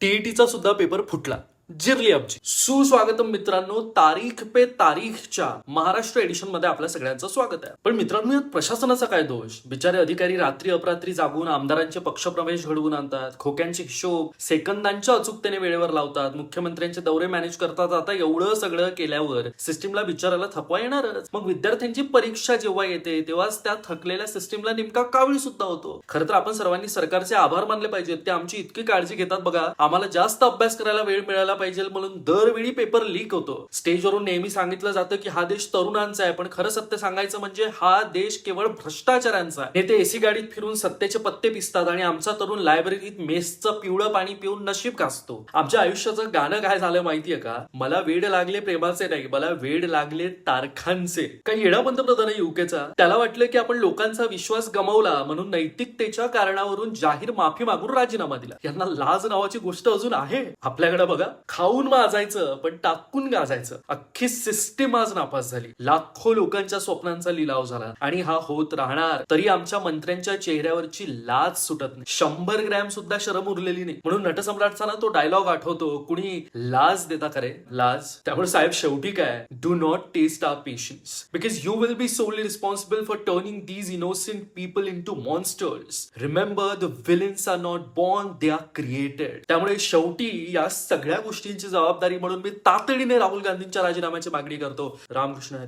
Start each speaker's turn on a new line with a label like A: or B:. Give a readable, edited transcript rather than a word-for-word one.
A: टीईटीचा सुद्धा पेपर फुटला, जिरली आमची. सुस्वागतम मित्रांनो, तारीख पे तारीखच्या महाराष्ट्र एडिशन मध्ये आपल्या सगळ्यांचं स्वागत आहे. पण मित्रांनो, यात प्रशासनाचा काय दोष? बिचारे अधिकारी रात्री अपरात्री जागून आमदारांचे पक्षप्रवेश घडवून आणतात, खोक्यांचे हिशोब सेकंदांच्या अचूकतेने वेळेवर लावतात, मुख्यमंत्र्यांचे दौरे मॅनेज करतात. आता एवढं सगळं केल्यावर सिस्टीमला बिचाराला थकवा येणारच. मग विद्यार्थ्यांची परीक्षा जेव्हा येते तेव्हाच त्या थकलेल्या सिस्टीमला नेमका कावीळ सुद्धा होतो. खरं तर आपण सर्वांनी सरकारचे आभार मानले पाहिजेत. ते आमची इतकी काळजी घेतात बघा. आम्हाला जास्त अभ्यास करायला वेळ मिळाला पाहिजे म्हणून दरवेळी पेपर लीक होतो. स्टेजवरून नेहमी सांगितलं जातं की हा देश तरुणांचा आहे, पण खरं सत्य सांगायचं म्हणजे हा देश केवळ भ्रष्टाचारांचा आहे. नेते एसी गाडीत फिरून सत्तेचे पत्ते पिसतात आणि आमचा तरुण लायब्ररीत मेसचं पिवळं पाणी पिऊन नशीब कासतो. आमच्या आयुष्याचं गाणं काय झालं माहितीये का? मला वेड लागले प्रेमाचे नाही, मला वेड लागले तारखांचे. काही येडा पंतप्रधान आहे युकेचा. त्याला वाटलं की आपण लोकांचा विश्वास गमावला म्हणून नैतिकतेच्या कारणावरून जाहीर माफी मागून राजीनामा दिला. यांना लाज नावाची गोष्ट अजून आहे? आपल्याकडे बघा, खाऊन माजायचं पण टाकून गाजायचं. अख्खी सिस्टीम आज नापास झाली. लाखो लोकांच्या स्वप्नांचा लिलाव झाला आणि हा होत राहणार. तरी आमच्या मंत्र्यांच्या चेहऱ्यावरची लाज सुटत नाही. 100 ग्रॅम सुद्धा शरम उरलेली नाही. म्हणून नटसम्राटचा ना तो डायलॉग आठवतो, कुणी लाज देता करे लाज. त्यामुळे साहेब शेवटी काय, do not test our patience because you will be solely responsible for turning these innocent people into monsters. Remember, the villains are not born, they are created. त्यामुळे शेवटी या सगळ्या गोष्टींची जबाबदारी म्हणून मी तातडीने राहुल गांधींच्या राजीनाम्याची मागणी करतो. रामकृष्ण हरी.